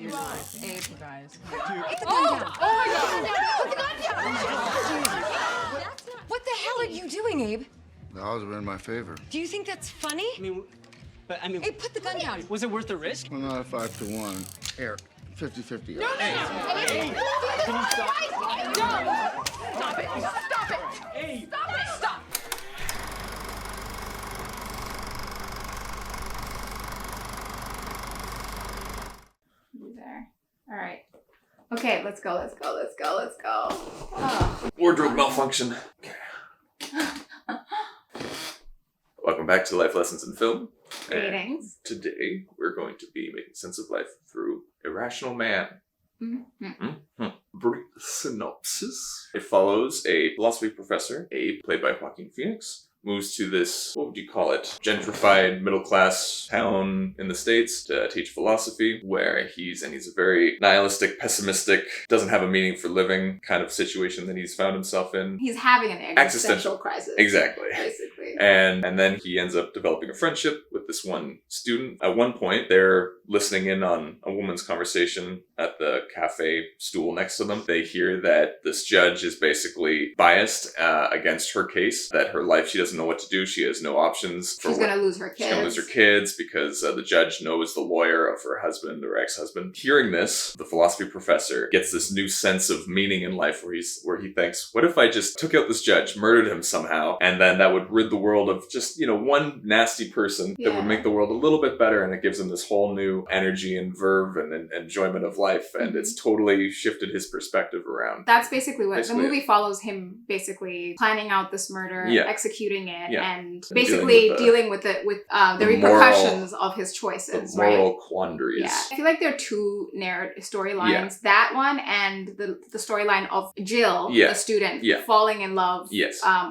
you guys. Abe, you guys. Put the gun down. Oh my God. Put the gun down. What the hell are you doing, Abe? The odds were in my favor. Do you think that's funny? I mean, Abe, put the gun down. was it worth the risk? Well, not a 5-1. Here, 50-50. No. Hey, can you stop? Stop it. Stop it. Hey. Stop it. Stop. There. All right. Okay, let's go. Oh. Wardrobe malfunction. Welcome back to Life Lessons in Film. Greetings. And today we're going to be making sense of life through Irrational Man. Brief synopsis. It follows a philosophy professor, Abe, played by Joaquin Phoenix, moves to this, what would you call it, gentrified middle-class town in the States to teach philosophy, where he's a very nihilistic, pessimistic, doesn't have a meaning for living kind of situation that he's found himself in. He's having an existential crisis. Exactly. Basically. And then he ends up developing a friendship with this one student. At one point, they're listening in on a woman's conversation at the cafe stool next to them. They hear that this judge is basically biased against her case, that her life, she doesn't know what to do. She has no options. She's going to lose her kids. She's going to lose her kids because the judge knows the lawyer of her husband or ex-husband. Hearing this, the philosophy professor gets this new sense of meaning in life where he thinks, what if I just took out this judge, murdered him somehow, and then that would rid the world of just, one nasty person that would make the world a little bit better, and it gives him this whole new energy and verve and enjoyment of life, and it's totally shifted his perspective around. That's basically what the movie follows, him basically planning out this murder, executing it, and basically dealing with the repercussions of his choices, the moral quandaries. Yeah. I feel like there are two storylines. Yeah. That one and the storyline of Jill, the student, falling in love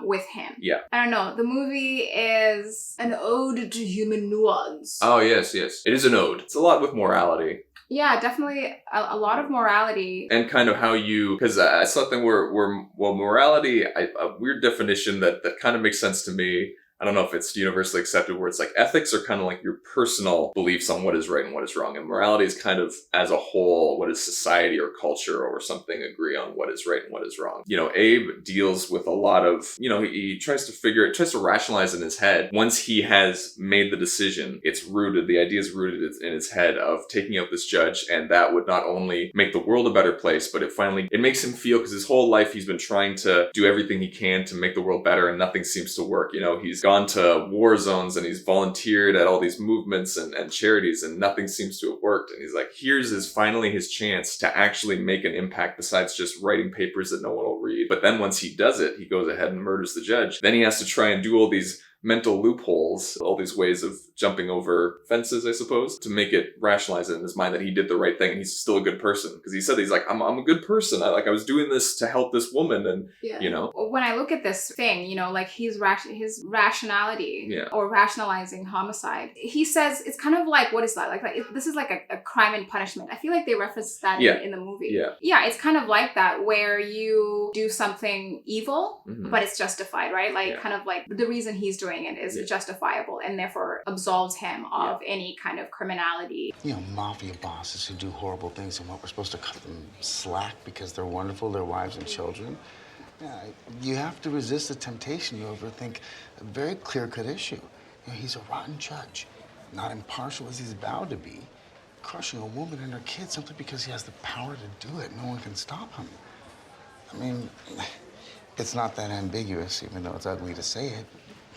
with him. Yeah. I don't know. The movie is an ode to human nuance. Oh, yes. It is an ode. It's a lot with morality. Yeah, definitely a lot of morality. And kind of how because it's something where morality, a weird definition that kind of makes sense to me. I don't know if it's universally accepted, where it's like ethics are kind of like your personal beliefs on what is right and what is wrong. And morality is kind of, as a whole, what does society or culture or something agree on what is right and what is wrong. Abe deals with a lot of, he tries to rationalize in his head. Once he has made the decision, the idea is rooted in his head of taking out this judge. And that would not only make the world a better place, but it makes him feel, because his whole life he's been trying to do everything he can to make the world better, and nothing seems to work. He's gone to war zones and he's volunteered at all these movements and charities, and nothing seems to have worked. And he's like, here's finally his chance to actually make an impact besides just writing papers that no one will read. But then once he does it, he goes ahead and murders the judge. Then he has to try and do all these mental loopholes, all these ways of jumping over fences, I suppose, to make it rationalize it in his mind that he did the right thing and he's still a good person. Because he said, he's like, I'm a good person. I was doing this to help this woman, and When I look at this thing, like his rationality or rationalizing homicide, he says it's kind of like, what is that? This is like a crime and punishment. I feel like they reference that in the movie. Yeah, it's kind of like that, where you do something evil, but it's justified, right? Kind of like the reason he's doing it is justifiable, and therefore absolves him of any kind of criminality. Mafia bosses who do horrible things, and what, we're supposed to cut them slack because they're wonderful, their wives and children? Yeah, you have to resist the temptation. You overthink a very clear-cut issue. He's a rotten judge, not impartial as he's vowed to be, crushing a woman and her kids simply because he has the power to do it. No one can stop him. I mean, it's not that ambiguous, even though it's ugly to say it.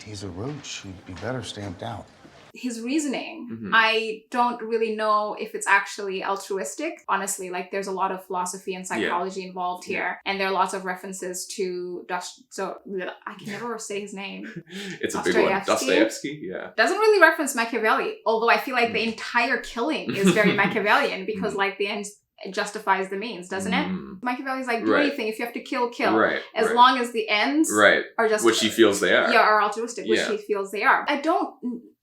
He's a roach. He'd be better stamped out. His reasoning, I don't really know if it's actually altruistic. Honestly, there's a lot of philosophy and psychology involved here. And there are lots of references to I can never say his name. It's a big one. Dostoevsky, yeah. Doesn't really reference Machiavelli, although I feel like the entire killing is very Machiavellian, because the end justifies the means, doesn't it? Machiavelli's like, do anything. If you have to kill. As long as the ends are just... Which he feels they are. Yeah, are altruistic, which he feels they are. I don't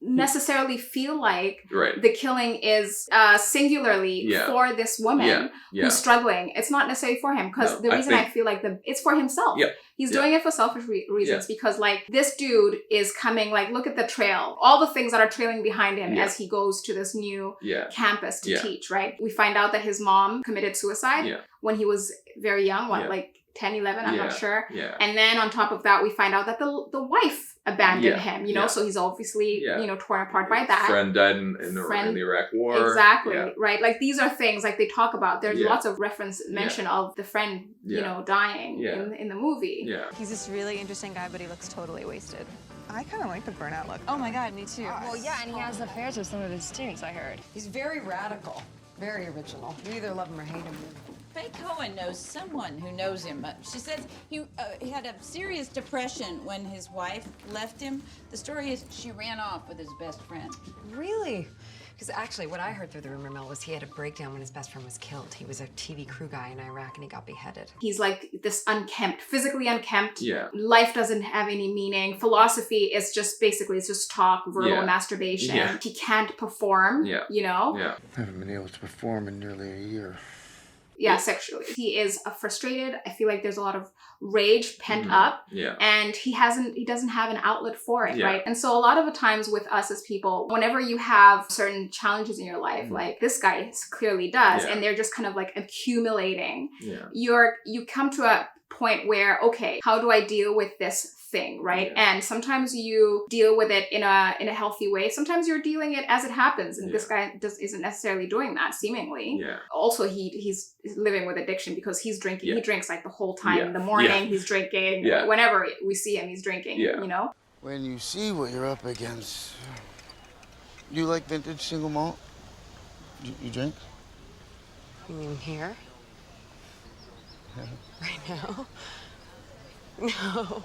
necessarily feel like Right. the killing is singularly for this woman who's struggling. It's not necessarily for him, because the reason I feel like it's for himself. He's doing it for selfish reasons, because like this dude is coming, like look at the trail, all the things that are trailing behind him as he goes to this new campus to teach, right? We find out that his mom committed suicide when he was very young, like 10, 11, I'm not sure. And then on top of that, we find out that the wife abandoned him, you know, so he's obviously, you know, torn apart by that. Friend died in the Iraq War. Exactly, right? Like these are things like they talk about. There's lots of mention of the friend, you know, dying in the movie. He's this really interesting guy, but he looks totally wasted. I kind of like the burnout look. Oh my God, me too. Well, yeah, and he has affairs with some of his students, I heard. He's very radical, very original. You either love him or hate him. Faye Cohen knows someone who knows him. She said he had a serious depression when his wife left him. The story is she ran off with his best friend. Really? Because actually, what I heard through the rumor mill was he had a breakdown when his best friend was killed. He was a TV crew guy in Iraq and he got beheaded. He's like this unkempt, physically unkempt. Life doesn't have any meaning. Philosophy is just basically, it's just talk, verbal masturbation. He can't perform, you know? I haven't been able to perform in nearly a year. Sexually. He is frustrated. I feel like there's a lot of rage pent up, and he doesn't have an outlet for it, right? And so a lot of the times with us as people, whenever you have certain challenges in your life, like this guy clearly does, and they're just kind of like accumulating, you come to a point where, okay, how do I deal with this thing, right? And sometimes you deal with it in a healthy way. Sometimes you're dealing it as it happens, and this guy isn't necessarily doing that, seemingly. Also, he's living with addiction because he's drinking. He drinks like the whole time in the morning. He's drinking. Whenever we see him, he's drinking. You know. When you see what you're up against, do you like vintage single malt? You drink? You mean here? Right now? No.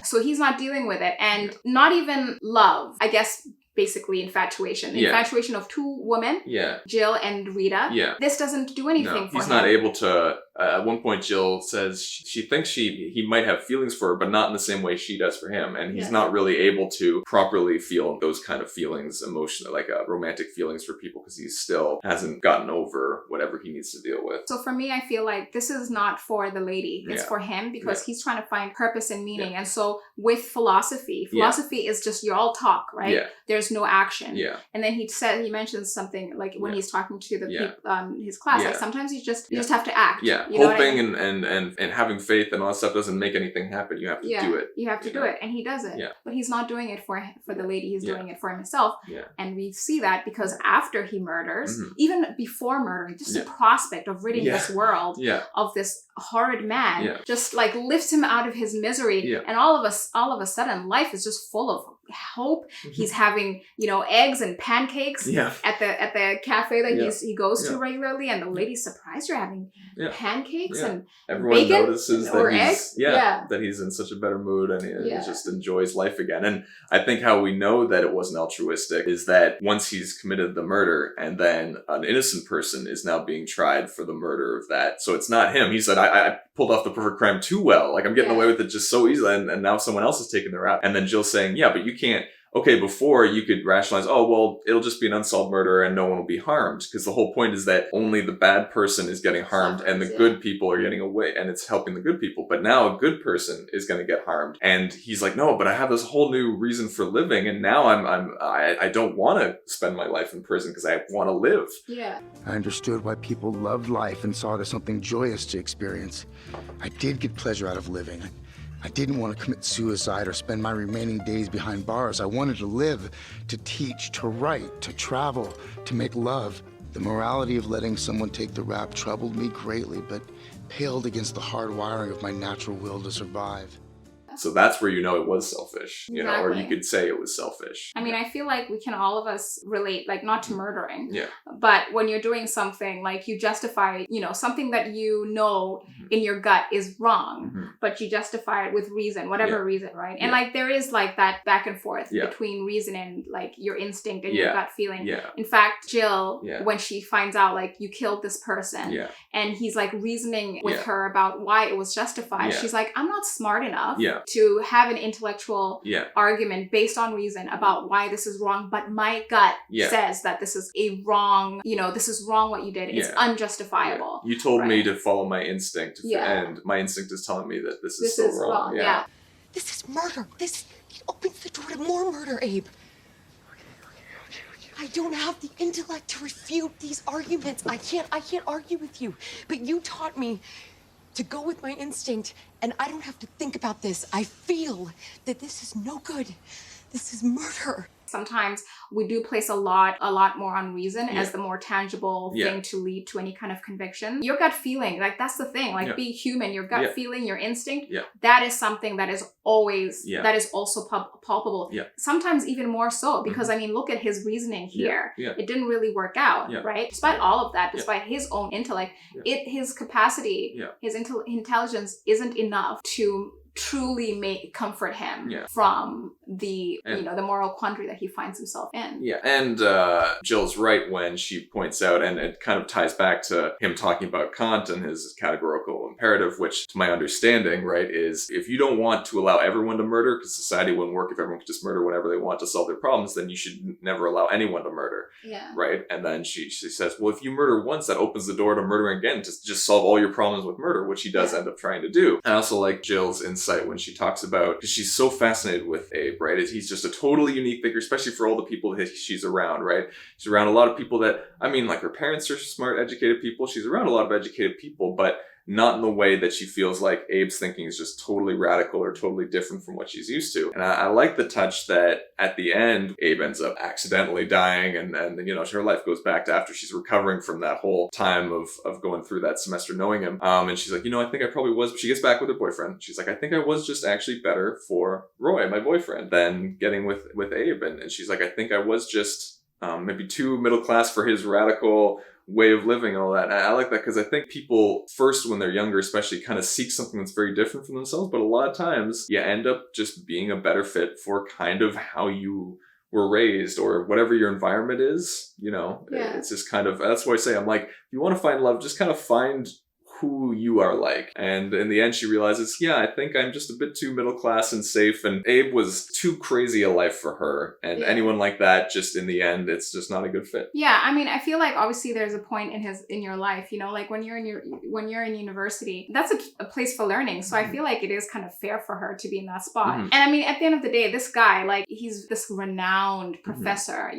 So he's not dealing with it, and not even love, I guess. Basically infatuation. The infatuation of two women, Jill and Rita. This doesn't do anything for him. He's not able to, at one point Jill says she thinks he might have feelings for her, but not in the same way she does for him. And he's not really able to properly feel those kind of feelings, emotional, like romantic feelings for people, because he still hasn't gotten over whatever he needs to deal with. So for me, I feel like this is not for the lady. It's for him, because he's trying to find purpose and meaning. And so with philosophy is just you all talk, right? There's no action. And then he mentions something like when he's talking to the people, his class, like sometimes you just have to act. You know hoping and having faith and all that stuff doesn't make anything happen. You have to do it. You have to do it, and he does it. But he's not doing it for the lady. He's doing it for himself. And we see that because after he murders, even before murdering, just the prospect of ridding this world of this horrid man just like lifts him out of his misery, and all of a sudden life is just full of hope. He's having, you know, eggs and pancakes at the cafe that he goes to regularly, and the lady's surprised you're having pancakes and everyone bacon notices or that eggs. That he's in such a better mood, and he just enjoys life again. And I think how we know that it wasn't altruistic is that once he's committed the murder, and then an innocent person is now being tried for the murder of that. So it's not him. He said, I pulled off the perfect crime too well. Like, I'm getting away with it just so easily, and now someone else is taking the rap. And then Jill's saying, but you can't. Okay, before you could rationalize, oh, well, it'll just be an unsolved murder and no one will be harmed. Because the whole point is that only the bad person is getting harmed and the good people are getting away, and it's helping the good people. But now a good person is going to get harmed. And he's like, no, but I have this whole new reason for living. And now I don't want to spend my life in prison because I want to live. I understood why people loved life and saw it as something joyous to experience. I did get pleasure out of living. I didn't want to commit suicide or spend my remaining days behind bars. I wanted to live, to teach, to write, to travel, to make love. The morality of letting someone take the rap troubled me greatly, but paled against the hard wiring of my natural will to survive. So that's where you know it was selfish, you know, or you could say it was selfish. I mean, I feel like we can all of us relate, like not to murdering, but when you're doing something like you justify, you know, something that you know in your gut is wrong, but you justify it with reason, whatever reason, right? And like there is like that back and forth between reason and like your instinct and your gut feeling. In fact, Jill, when she finds out like you killed this person and he's like reasoning with her about why it was justified, she's like, I'm not smart enough to have an intellectual argument based on reason about why this is wrong, but my gut says that this is a wrong, this is wrong what you did. It's unjustifiable. You told me to follow my instinct, and my instinct is telling me that this is so wrong. This is murder. It opens the door to more murder, Abe. I don't have the intellect to refute these arguments. I can't argue with you. But you taught me to go with my instinct, and I don't have to think about this. I feel that this is no good. This is murder. Sometimes we do place a lot more on reason as the more tangible thing to lead to any kind of conviction. Your gut feeling, like that's the thing, like being human, your gut feeling, your instinct, that is something that is always, that is also palpable. Sometimes even more so, because I mean, look at his reasoning here. It didn't really work out, right? Despite all of that, despite his own intellect, his capacity, his intelligence isn't enough to truly comfort him from the the moral quandary that he finds himself in. And Jill's right when she points out, and it kind of ties back to him talking about Kant and his categorical imperative, which to my understanding, right, is if you don't want to allow everyone to murder, because society wouldn't work if everyone could just murder whenever they want to solve their problems, then you should never allow anyone to murder. Right? And then she says, well, if you murder once, that opens the door to murdering again, to just solve all your problems with murder, which he does end up trying to do. I also like Jill's insight when she talks about, because she's so fascinated with Abe, right? He's just a totally unique figure, especially for all the people that she's around, right? She's around a lot of people that, I mean, like her parents are smart, educated people. She's around a lot of educated people, but not in the way that she feels like Abe's thinking is just totally radical or totally different from what she's used to. And I like the touch that at the end, Abe ends up accidentally dying, and her life goes back to after she's recovering from that whole time of going through that semester knowing him. And she's like, I think I probably was, but she gets back with her boyfriend. She's like, I think I was just actually better for Roy, my boyfriend, than getting with Abe. And she's like, I think I was just maybe too middle class for his radical way of living and all that. And I like that because I think people first, when they're younger especially, kind of seek something that's very different from themselves, but a lot of times you end up just being a better fit for kind of how you were raised or whatever your environment is. It's just kind of, that's why I say, I'm like, if you want to find love, just kind of find who you are like. And in the end, she realizes, I think I'm just a bit too middle class and safe. And Abe was too crazy a life for her. And anyone like that, just in the end, it's just not a good fit. Yeah, I mean, I feel like obviously there's a point in your life, like when you're in university, that's a place for learning. So I feel like it is kind of fair for her to be in that spot. And I mean, at the end of the day, this guy, like, he's this renowned professor,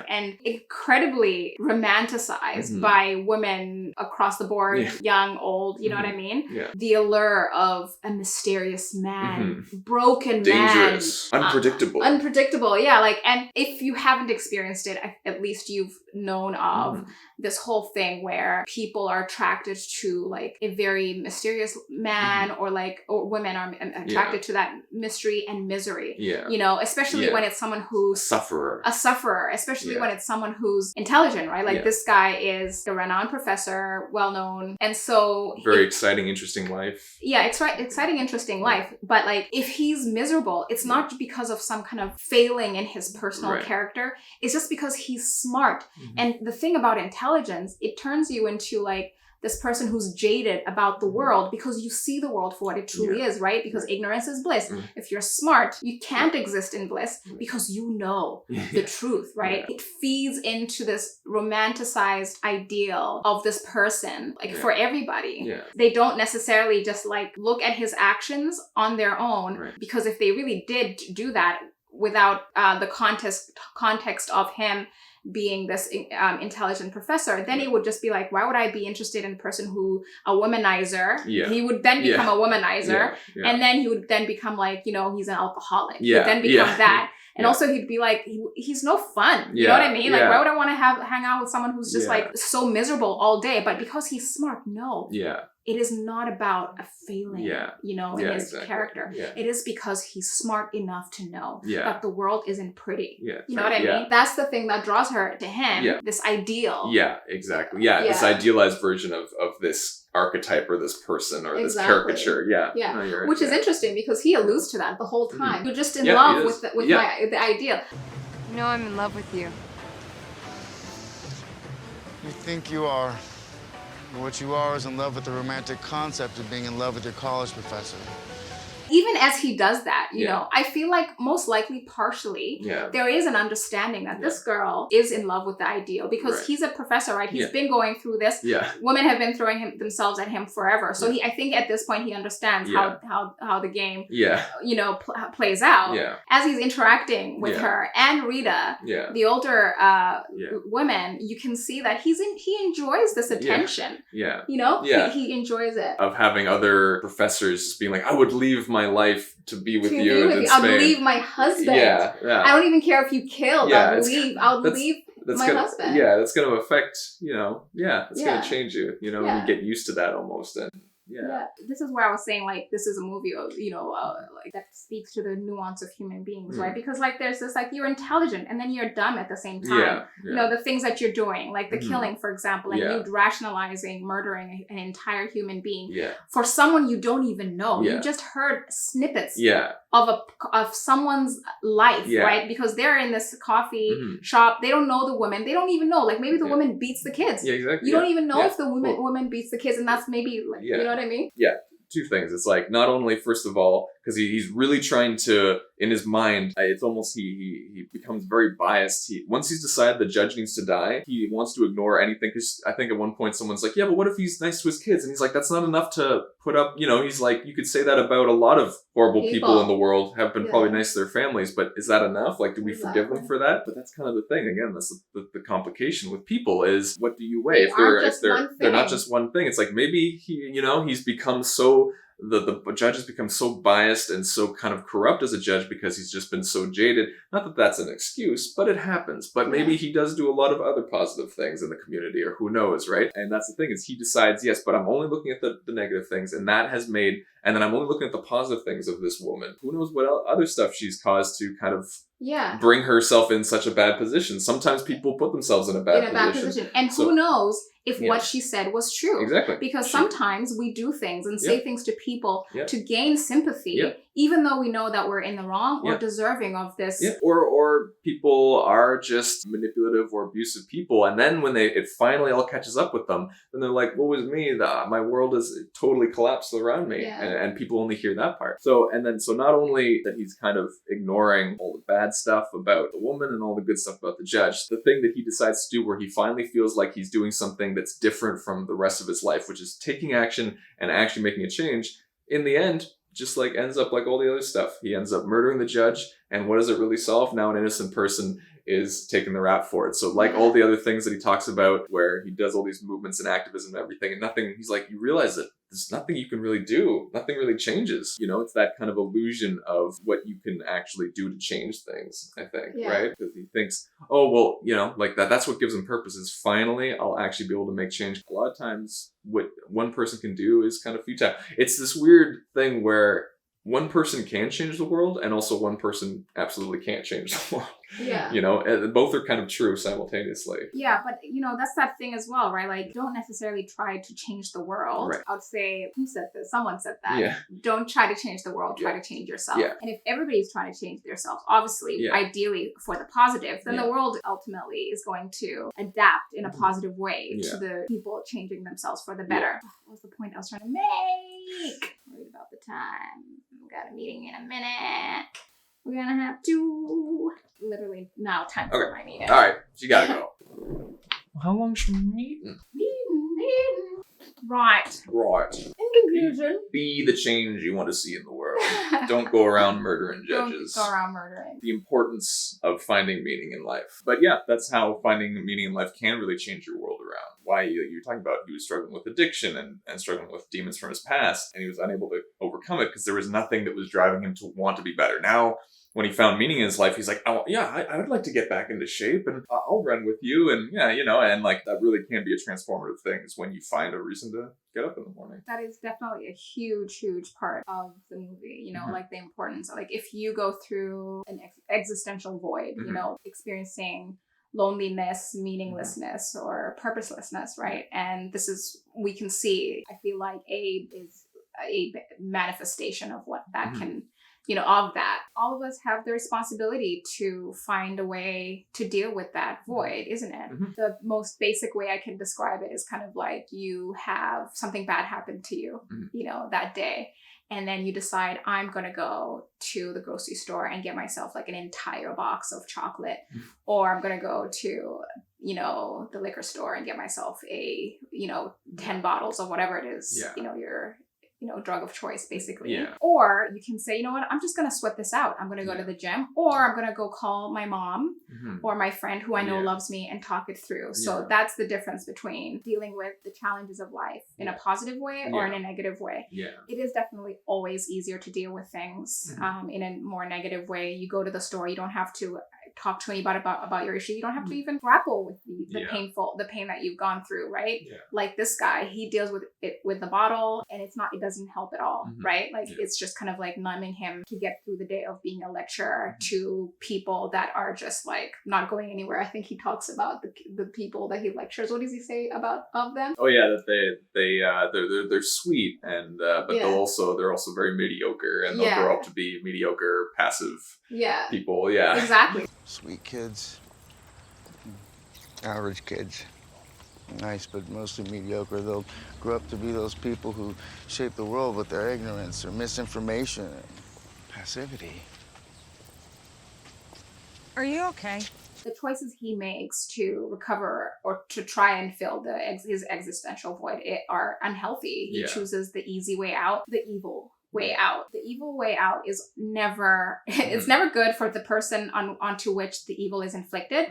and incredibly romanticized by women across the board, young, old, you know what I mean? The allure of a mysterious man, broken dangerous, man, unpredictable. And if you haven't experienced it, at least you've known of this whole thing where people are attracted to like a very mysterious man, or women are attracted to that mystery and misery. Especially when it's someone who's a sufferer, especially when it's someone who's intelligent, right? Like this guy is a renowned professor, well known, and so very exciting, interesting life. Exciting, interesting life. But like, if he's miserable, it's not because of some kind of failing in his personal character. It's just because he's smart. And the thing about intelligence, it turns you into like this person who's jaded about the world because you see the world for what it truly is, right? Because ignorance is bliss. If you're smart, you can't exist in bliss because you know the truth, right? It feeds into this romanticized ideal of this person, like for everybody. They don't necessarily just like look at his actions on their own, because if they really did do that without the context of him being this intelligent professor, then it would just be like, why would I be interested in a person a womanizer? He would then become a womanizer, and then he would then become like, he's an alcoholic. He would then become that. And also he'd be like, he's no fun. You know what I mean? Like, why would I want to hang out with someone who's just like so miserable all day? But because he's smart, no. It is not about a failing, in his character. It is because he's smart enough to know that the world isn't pretty. You know what I mean? That's the thing that draws her to him, this ideal. Exactly. This idealized version of this archetype or this person or this caricature. No, which is interesting because he alludes to that the whole time. You're just in love with the ideal. I'm in love with you. You think you are. What you are is in love with the romantic concept of being in love with your college professor. Even as he does that, you know, I feel like most likely partially there is an understanding that this girl is in love with the ideal because he's a professor, right? He's been going through this. Women have been throwing themselves at him forever. So I think at this point he understands how the game, you know, plays out. As he's interacting with her and Rita, the older women, you can see that he enjoys this attention. You know, he enjoys it. Of having other professors being like, I would leave my life to be with you in Spain. I would leave my husband. I don't even care if you killed. I'll leave my husband. Yeah, that's going to affect, you know, it's going to change you, you know, and you get used to that almost. And this is where I was saying, like, this is a movie of, you know, like that speaks to the nuance of human beings, right? Because like there's this, like, you're intelligent and then you're dumb at the same time. You know, the things that you're doing, like the killing, for example, and you rationalizing murdering an entire human being for someone you don't even know. You just heard snippets of someone's life, right? Because they're in this coffee shop. They don't know the woman. They don't even know. Like maybe the woman beats the kids. You don't even know if the woman beats the kids, and that's maybe like, you know what I mean? Two things. It's like, not only, first of all, because he's really trying to, in his mind, it's almost he becomes very biased. Once he's decided the judge needs to die, he wants to ignore anything. Because I think at one point someone's like, yeah, but what if he's nice to his kids? And he's like, that's not enough to put up. You know, he's like, you could say that about a lot of horrible people in the world have been probably nice to their families, but is that enough? Like, do we forgive them for that? But that's kind of the thing. Again, that's the complication with people is, what do you weigh? If they're not just one thing. It's like, maybe he's become so. The judge has become so biased and so kind of corrupt as a judge because he's just been so jaded. Not that that's an excuse, but it happens. But maybe he does do a lot of other positive things in the community, or who knows, right? And that's the thing, is he decides, yes, but I'm only looking at the negative things, and that has made, and then I'm only looking at the positive things of this woman. Who knows what other stuff she's caused to kind of bring herself in such a bad position. Sometimes people put themselves in a bad position. And who knows if what she said was true. Exactly. Because sometimes we do things and say things to people to gain sympathy, even though we know that we're in the wrong or deserving of this. Or people are just manipulative or abusive people. And then when it finally all catches up with them, then they're like, what was me? My world is totally collapsed around me. And people only hear that part. So not only that he's kind of ignoring all the bad stuff about the woman and all the good stuff about the judge, the thing that he decides to do where he finally feels like he's doing something that's different from the rest of his life, which is taking action and actually making a change, in the end, just like ends up like all the other stuff. He ends up murdering the judge, and what does it really solve? Now an innocent person is taking the rap for it. So like all the other things that he talks about where he does all these movements and activism and everything, and nothing, he's like, you realize that there's nothing you can really do. Nothing really changes. You know, it's that kind of illusion of what you can actually do to change things, I think, right? Because he thinks, oh, well, you know, like that's what gives him purpose, is finally I'll actually be able to make change. A lot of times what one person can do is kind of futile. It's this weird thing where one person can change the world, and also one person absolutely can't change the world. You know, and both are kind of true simultaneously. Yeah, but you know, that's that thing as well, right? Like, don't necessarily try to change the world. Right. I would say, who said this? Someone said that. Don't try to change the world, try to change yourself. And if everybody's trying to change themselves, obviously, ideally for the positive, then the world ultimately is going to adapt in a positive way to the people changing themselves for the better. What was the point I was trying to make? Worried about the time. We got a meeting in a minute. We're gonna have to literally now time for my meeting. All right, you gotta go. How long's your meeting? Meeting. Right. In conclusion, be the change you want to see in the world. Don't go around murdering judges. Don't go around murdering. The importance of finding meaning in life. But yeah, that's how finding meaning in life can really change your world around. Why you're talking about, he was struggling with addiction and struggling with demons from his past, and he was unable to overcome it because there was nothing that was driving him to want to be better. Now, when he found meaning in his life, he's like, oh, yeah, I would like to get back into shape, and I'll run with you. And yeah, you know, and like that really can be a transformative thing, is when you find a reason to get up in the morning. That is definitely a huge, huge part of the movie, you know, like the importance. Like if you go through an existential void, you know, experiencing loneliness, meaninglessness, or purposelessness, right? And this is, we can see, I feel like Abe is a manifestation of what that of that. All of us have the responsibility to find a way to deal with that void, isn't it? Mm-hmm. The most basic way I can describe it is kind of like you have something bad happen to you, that day. And then you decide, I'm going to go to the grocery store and get myself like an entire box of chocolate. Or I'm going to go to, the liquor store and get myself 10 bottles of whatever it is, your drug of choice, basically. Yeah. Or you can say, you know what, I'm just going to sweat this out. I'm going to go to the gym, or I'm going to go call my mom or my friend who I know loves me and talk it through. So that's the difference between dealing with the challenges of life in a positive way or in a negative way. Yeah. It is definitely always easier to deal with things in a more negative way. You go to the store, you don't have to talk to anybody about your issue. You don't have to even grapple with the pain that you've gone through, right? Yeah. Like this guy, he deals with it with the bottle, and it doesn't help at all, right? Like it's just kind of like numbing him to get through the day of being a lecturer to people that are just like not going anywhere. I think he talks about the people that he lectures. What does he say of them? Oh yeah, that they're sweet, and but they're also very mediocre, and they'll grow up to be mediocre, passive people. Yeah, exactly. Sweet kids, average kids, nice but mostly mediocre. They'll grow up to be those people who shape the world with their ignorance or misinformation and passivity. Are you okay? The choices he makes to recover or to try and fill his existential void are unhealthy. He chooses the easy way out, the evil way out. The evil way out is never, it's never good for the person onto which the evil is inflicted.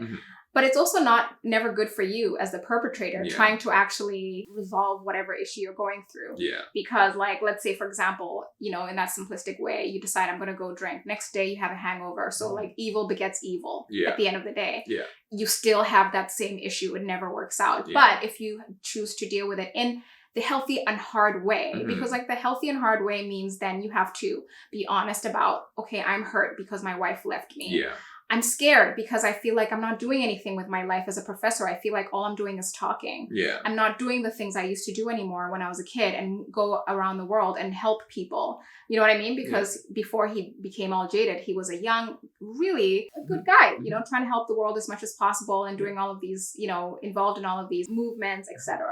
But it's also never good for you as the perpetrator trying to actually resolve whatever issue you're going through. Yeah. Because like, let's say for example, in that simplistic way, you decide I'm going to go drink. Next day you have a hangover. So like evil begets evil at the end of the day. Yeah. You still have that same issue. It never works out. Yeah. But if you choose to deal with it in the healthy and hard way, because like the healthy and hard way means then you have to be honest about, okay, I'm hurt because my wife left me. Yeah. I'm scared because I feel like I'm not doing anything with my life as a professor. I feel like all I'm doing is talking. Yeah. I'm not doing the things I used to do anymore when I was a kid and go around the world and help people. You know what I mean? Because before he became all jaded, he was a young, really a good guy, trying to help the world as much as possible and doing all of these, involved in all of these movements, etc.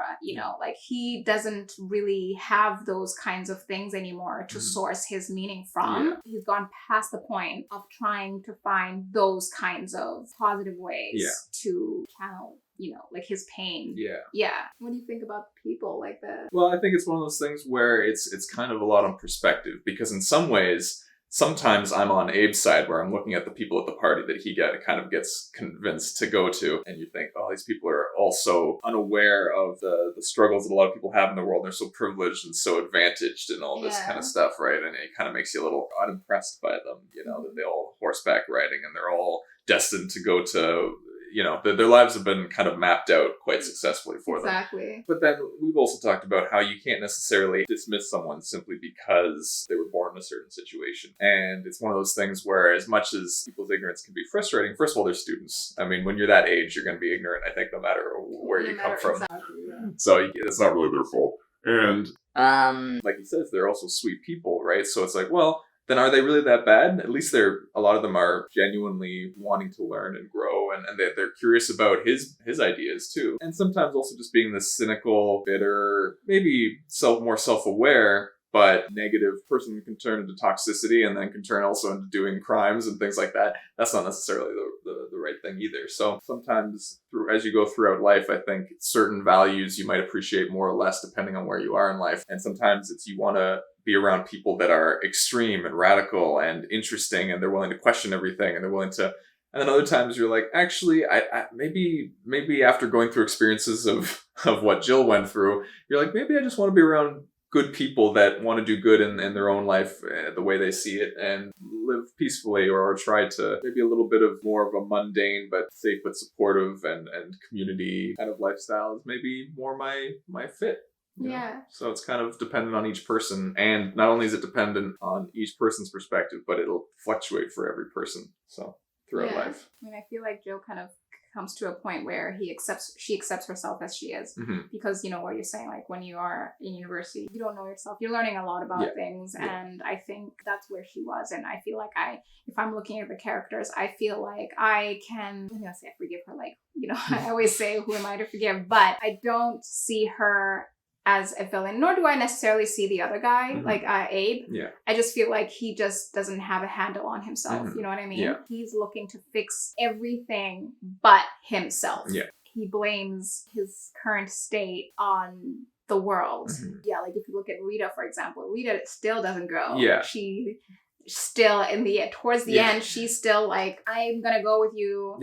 Like he doesn't really have those kinds of things anymore to source his meaning from. Yeah. He's gone past the point of trying to find those kinds of positive ways to channel, like his pain. Yeah. What do you think about people like that? Well, I think it's one of those things where it's kind of a lot on perspective, because in some ways, sometimes I'm on Abe's side where I'm looking at the people at the party that he kind of gets convinced to go to, and you think, oh, these people are also unaware of the struggles that a lot of people have in the world. They're so privileged and so advantaged and all this kind of stuff, right? And it kind of makes you a little unimpressed by them, that they all horseback riding and they're all destined to go to, their lives have been kind of mapped out quite successfully for them. Exactly. But then we've also talked about how you can't necessarily dismiss someone simply because they were born in a certain situation. And it's one of those things where, as much as people's ignorance can be frustrating, first of all, they're students. I mean, when you're that age, you're going to be ignorant, I think, no matter where you come from. Exactly, So it's not really their fault. And like he says, they're also sweet people, right? So it's like, well, then are they really that bad? At least a lot of them are genuinely wanting to learn and grow, and they're curious about his ideas too. And sometimes also just being this cynical, bitter, maybe more self-aware, but negative person can turn into toxicity, and then can turn also into doing crimes and things like that. That's not necessarily the right thing either. So sometimes as you go throughout life, I think certain values you might appreciate more or less depending on where you are in life. And sometimes you want to be around people that are extreme and radical and interesting, and they're willing to question everything, and they're willing to. And then other times you're like, actually, I maybe after going through experiences of what Jill went through, you're like, maybe I just want to be around good people that want to do good in their own life the way they see it and live peacefully, or try to maybe a little bit of more of a mundane but safe but supportive and community kind of lifestyle is maybe more my fit. Yeah. So it's kind of dependent on each person, and not only is it dependent on each person's perspective, but it'll fluctuate for every person. So throughout life. I mean, I feel like Jill kind of comes to a point where she accepts herself as she is. Because, you know, what you're saying, like when you are in university, you don't know yourself. You're learning a lot about things. And I think that's where she was. And I feel like if I'm looking at the characters, I feel like I can, I'm gonna say I forgive her. Like, you know, I always say, who am I to forgive? But I don't see her as a villain, nor do I necessarily see the other guy, like Abe. I just feel like he just doesn't have a handle on himself. You know what I mean? He's looking to fix everything but himself. He blames his current state on the world. Like if you look at Rita, for example, Rita still doesn't go. She still towards the end, she's still like, I'm gonna go with you.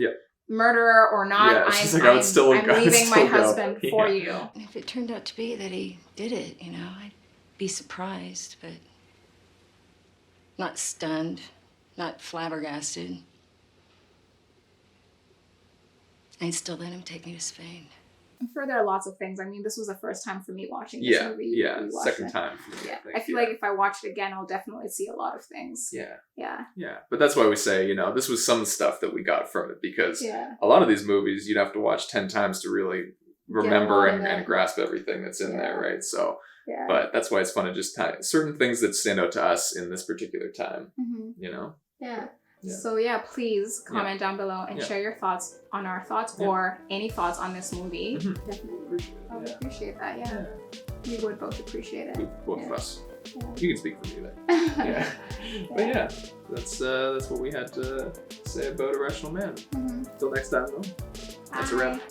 Murderer or not, I'm leaving my husband for you. And if it turned out to be that he did it, you know, I'd be surprised, but not stunned, not flabbergasted. I'd still let him take me to Spain. I'm sure there are lots of things. I mean, this was the first time for me watching this movie. Second time for me. I feel like if I watch it again, I'll definitely see a lot of things. But that's why we say, you know, this was some stuff that we got from it, because a lot of these movies you'd have to watch 10 times to really remember and grasp everything that's in there, right? So, but that's why it's fun to just tie certain things that stand out to us in this particular time, you know? So please comment down below and share your thoughts on our thoughts or any thoughts on this movie. Definitely appreciate that. We would both appreciate it. Both of us. You can speak for me then. But that's what we had to say about Irrational Man. Until next time though, that's a wrap.